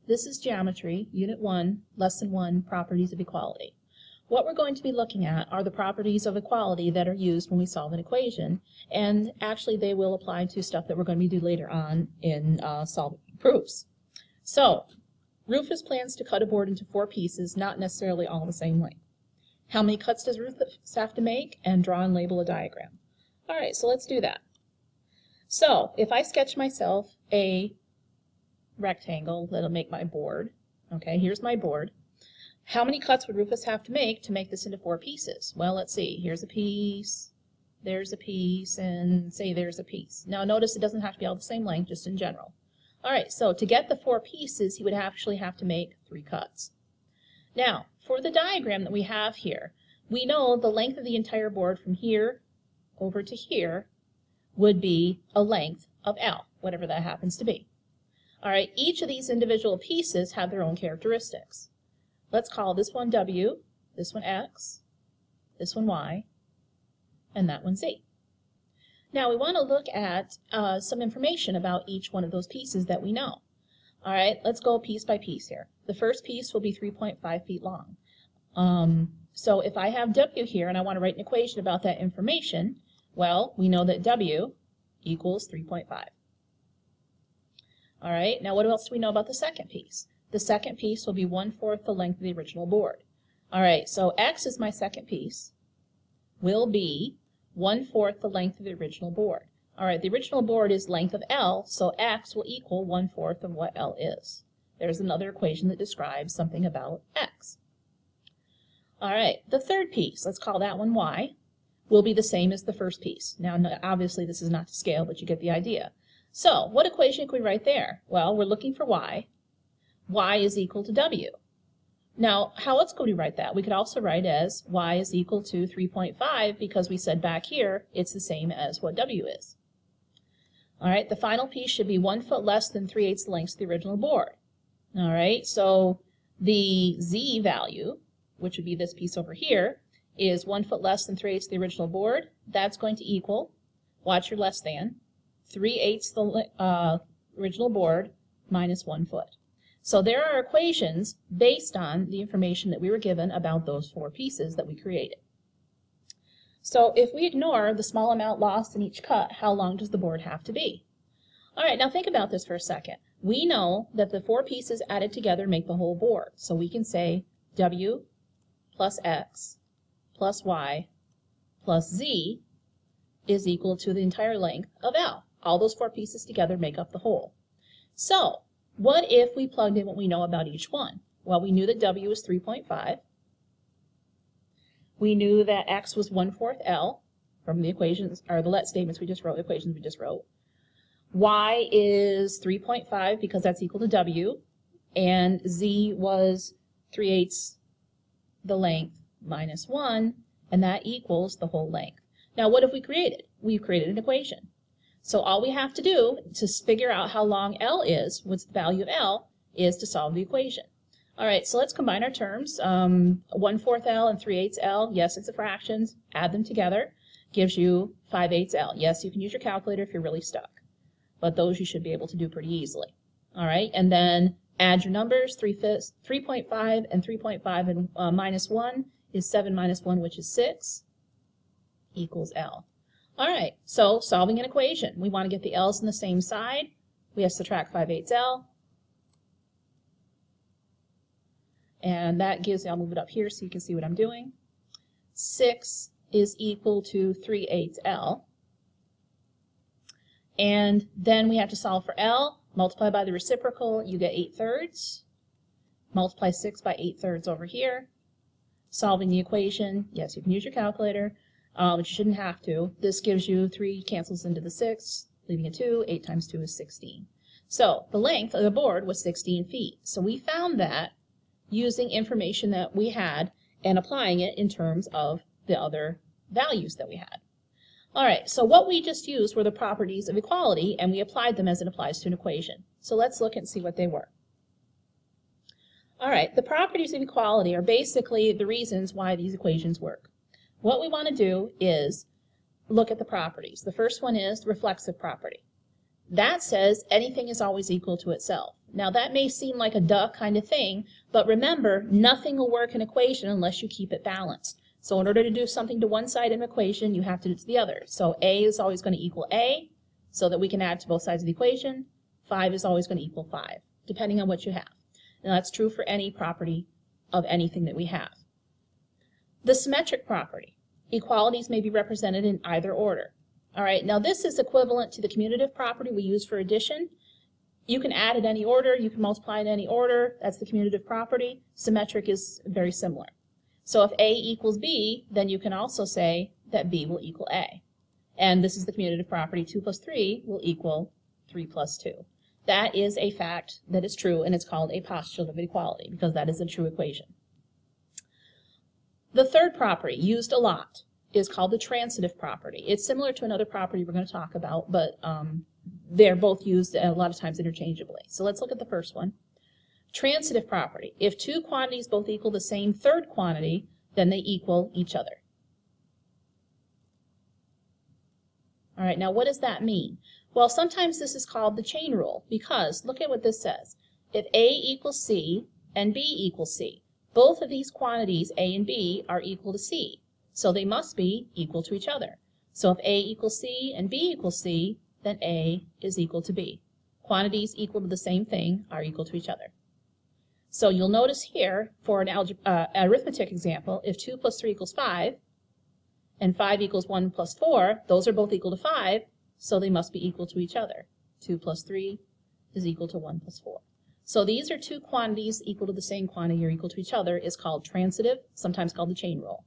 This is Geometry, Unit 1, Lesson 1, Properties of Equality. What we're going to be looking at are the properties of equality that are used when we solve an equation, and actually they will apply to stuff that we're going to do later on in solving proofs. So, Rufus plans to cut a board into 4 pieces, not necessarily all the same length. How many cuts does Rufus have to make? And draw and label a diagram. Alright, so let's do that. So, if I sketch myself a rectangle that'll make my board, okay, here's my board. How many cuts would Rufus have to make this into 4 pieces? Well, let's see. Here's a piece, there's a piece, and say there's a piece. Now notice it doesn't have to be all the same length, just in general. Alright, so to get the 4 pieces, he would actually have to make 3 cuts. Now, for the diagram that we have here, we know the length of the entire board from here over to here would be a length of L, whatever that happens to be. Alright, each of these individual pieces have their own characteristics. Let's call this one W, this one X, this one Y, and that one Z. Now we want to look at some information about each one of those pieces that we know. Alright, let's go piece by piece here. The first piece will be 3.5 feet long. So if I have W here and I want to write an equation about that information, well, we know that W equals 3.5. Alright, now what else do we know about the second piece? The second piece will be 1/4 the length of the original board. Alright, so X is my second piece, will be 1/4 the length of the original board. Alright, the original board is length of L, so X will equal 1/4 of what L is. There's another equation that describes something about X. Alright, the third piece, let's call that one Y, will be the same as the first piece. Now, obviously this is not to scale, but you get the idea. So, what equation can we write there? Well, we're looking for Y. Y is equal to W. Now, how else could we write that? We could also write as Y is equal to 3.5 because we said back here it's the same as what W is. Alright, the final piece should be 1 foot less than 3/8 the length of the original board. Alright, so the Z value, which would be this piece over here, is 1 foot less than 3/8 the original board. That's going to equal, watch your less than, 3/8 the original board minus 1 foot. So there are equations based on the information that we were given about those 4 pieces that we created. So if we ignore the small amount lost in each cut, how long does the board have to be? Alright, now think about this for a second. We know that the 4 pieces added together make the whole board. So we can say W plus X plus Y plus Z is equal to the entire length of L. All those 4 pieces together make up the whole. So, what if we plugged in what we know about each one? Well, we knew that W was 3.5. We knew that X was 1/4 L from the equations, or the let statements we just wrote, the equations we just wrote. Y is 3.5 because that's equal to W, and Z was 3/8 the length minus 1, and that equals the whole length. Now, what have we created? We've created an equation. So all we have to do to figure out how long L is, what's the value of L, is to solve the equation. Alright, so let's combine our terms. 1/4 L and 3/8 L, yes, it's a fractions. Add them together, gives you 5/8 L. Yes, you can use your calculator if you're really stuck, but those you should be able to do pretty easily. Alright, and then add your numbers, 3.5 and 3.5 and minus 1 is 7 minus 1, which is 6, equals L. Alright, so solving an equation. We want to get the L's on the same side. We have to subtract 5/8 L. And that gives, I'll move it up here so you can see what I'm doing. 6 is equal to 3/8 L. And then we have to solve for L. Multiply by the reciprocal, you get 8/3. Multiply 6 by 8/3 over here. Solving the equation, yes, you can use your calculator. But you shouldn't have to. This gives you 3 cancels into the 6, leaving a 2. 8 times 2 is 16. So the length of the board was 16 feet. So we found that using information that we had and applying it in terms of the other values that we had. Alright, so what we just used were the properties of equality, and we applied them as it applies to an equation. So let's look and see what they were. Alright, the properties of equality are basically the reasons why these equations work. What we want to do is look at the properties. The first one is reflexive property. that says anything is always equal to itself. Now that may seem like a duh kind of thing, but remember, nothing will work in an equation unless you keep it balanced. So in order to do something to one side of an equation, you have to do it to the other. So A is always going to equal A, so that we can add to both sides of the equation. 5 is always going to equal 5, depending on what you have. Now that's true for any property of anything that we have. The symmetric property. Equalities may be represented in either order. All right, now this is equivalent to the commutative property we use for addition. You can add in any order, you can multiply in any order. That's the commutative property. Symmetric is very similar. So if A equals B, then you can also say that B will equal A. And this is the commutative property. 2 plus 3 will equal 3 plus 2. That is a fact that is true, and it's called a postulate of equality because that is a true equation. The third property, used a lot, is called the transitive property. It's similar to another property we're going to talk about, but they're both used a lot of times interchangeably. So let's look at the first one. Transitive property. If two quantities both equal the same third quantity, then they equal each other. All right, now what does that mean? Well, sometimes this is called the chain rule because look at what this says. If A equals C and B equals C, both of these quantities, A and B, are equal to C. So they must be equal to each other. So if A equals C and B equals C, then A is equal to B. Quantities equal to the same thing are equal to each other. So you'll notice here, for an arithmetic example, if 2 plus 3 equals 5, and 5 equals 1 plus 4, those are both equal to 5, so they must be equal to each other. 2 plus 3 is equal to 1 plus 4. So these are two quantities equal to the same quantity or equal to each other is called transitive, sometimes called the chain rule.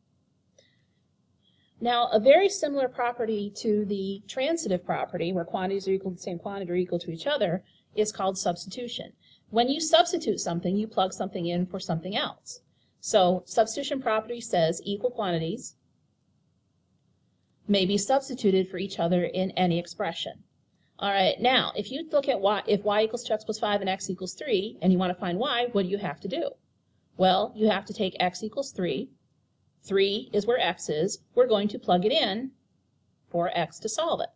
Now, a very similar property to the transitive property, where quantities are equal to the same quantity or equal to each other, is called substitution. When you substitute something, you plug something in for something else. So substitution property says equal quantities may be substituted for each other in any expression. All right, now, if you look at if y equals 2x plus 5 and x equals 3, and you want to find y, what do you have to do? Well, you have to take x equals 3. 3 is where x is. We're going to plug it in for x to solve it.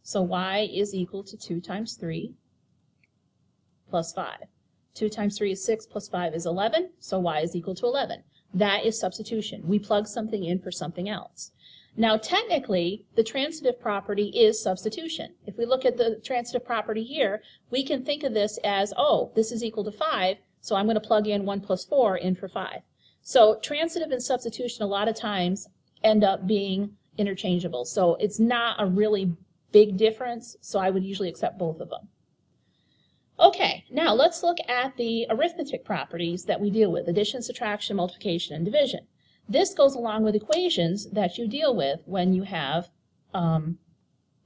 So y is equal to 2 times 3 plus 5. 2 times 3 is 6 plus 5 is 11, so y is equal to 11. That is substitution. We plug something in for something else. Now, technically, the transitive property is substitution. If we look at the transitive property here, we can think of this as, oh, this is equal to 5, so I'm going to plug in 1 plus 4 in for 5. So transitive and substitution a lot of times end up being interchangeable. So it's not a really big difference, so I would usually accept both of them. Okay, now let's look at the arithmetic properties that we deal with: addition, subtraction, multiplication, and division. This goes along with equations that you deal with when you have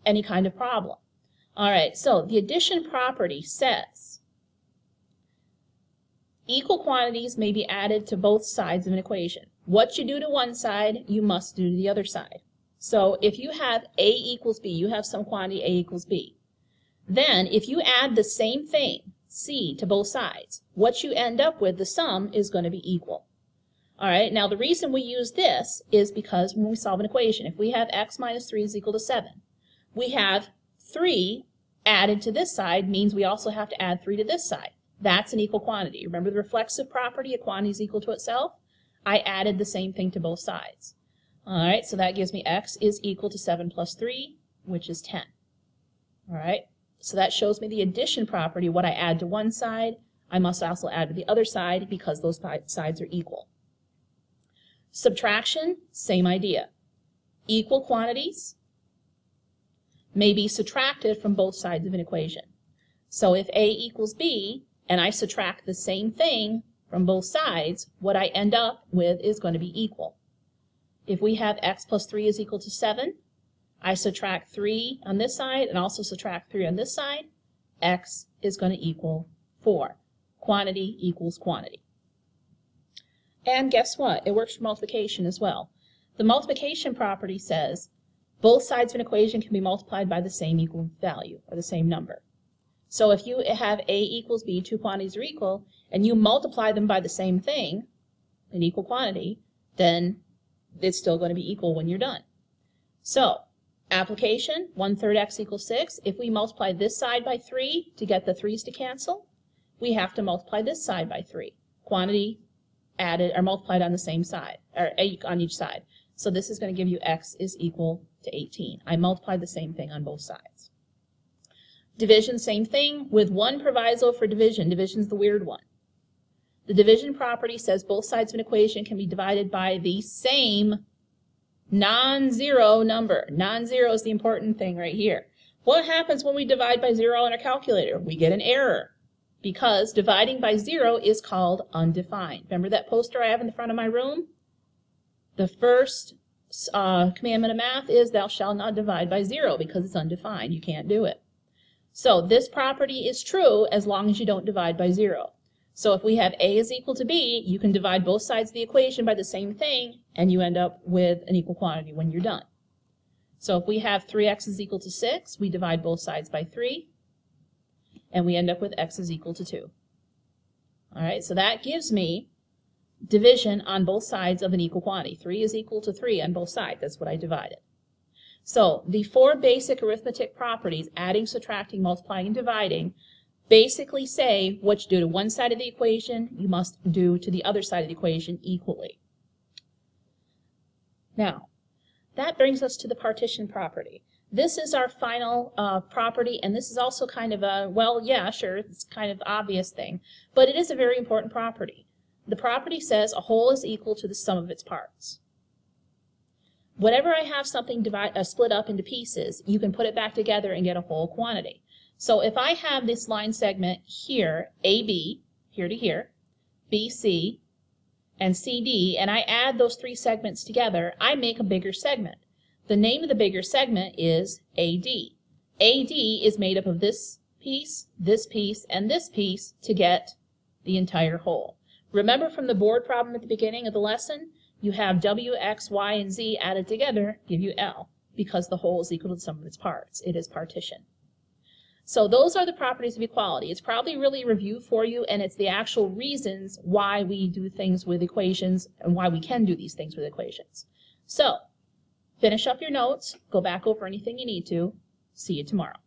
any kind of problem. All right, so the addition property says equal quantities may be added to both sides of an equation. What you do to one side, you must do to the other side. So if you have A equals B, you have some quantity A equals B. Then if you add the same thing, C, to both sides, what you end up with, the sum, is going to be equal. All right, now the reason we use this is because when we solve an equation, if we have x minus 3 is equal to 7, we have 3 added to this side means we also have to add 3 to this side. That's an equal quantity. Remember the reflexive property, a quantity is equal to itself? I added the same thing to both sides. All right, so that gives me x is equal to 7 plus 3, which is 10. All right, so that shows me the addition property. What I add to one side, I must also add to the other side because those sides are equal. Subtraction, same idea. Equal quantities may be subtracted from both sides of an equation. So if A equals B, and I subtract the same thing from both sides, what I end up with is going to be equal. If we have x plus 3 is equal to 7, I subtract 3 on this side and also subtract 3 on this side, x is going to equal 4. Quantity equals quantity. And guess what? It works for multiplication as well. The multiplication property says both sides of an equation can be multiplied by the same equal value or the same number. So if you have A equals B, two quantities are equal, and you multiply them by the same thing, an equal quantity, then it's still going to be equal when you're done. So Application, 1/3 x equals 6. If we multiply this side by 3 to get the 3's to cancel, we have to multiply this side by 3. Quantity added or multiplied on the same side, or on each side. So this is going to give you x is equal to 18. I multiplied the same thing on both sides. Division, same thing, with one proviso for division. Division's the weird one. The division property says both sides of an equation can be divided by the same non-zero number. Non-zero is the important thing right here. What happens when we divide by 0 on our calculator? We get an error, because dividing by 0 is called undefined. Remember that poster I have in the front of my room? The first commandment of math is thou shalt not divide by 0, because it's undefined. You can't do it. So this property is true as long as you don't divide by 0. So if we have a is equal to b, you can divide both sides of the equation by the same thing, and you end up with an equal quantity when you're done. So if we have 3x is equal to 6, we divide both sides by 3, and we end up with x is equal to 2. All right, so that gives me division on both sides of an equal quantity. 3 is equal to 3 on both sides. That's what I divided. So the 4 basic arithmetic properties, adding, subtracting, multiplying, and dividing, basically say what you do to one side of the equation, you must do to the other side of the equation equally. Now, that brings us to the partition property. This is our final property, and this is also kind of a, well, yeah, sure, it's kind of obvious thing, but it is a very important property. The property says a whole is equal to the sum of its parts. Whenever I have something split up into pieces, you can put it back together and get a whole quantity. So if I have this line segment here, AB, here to here, BC, and CD, and I add those 3 segments together, I make a bigger segment. The name of the bigger segment is AD. AD is made up of this piece, and this piece to get the entire whole. Remember from the board problem at the beginning of the lesson, you have W, X, Y, and Z added together, give you L, because the whole is equal to the sum of its parts. It is partition. So those are the properties of equality. It's probably really a review for you, and it's the actual reasons why we do things with equations and why we can do these things with equations. So, finish up your notes, go back over anything you need to. See you tomorrow.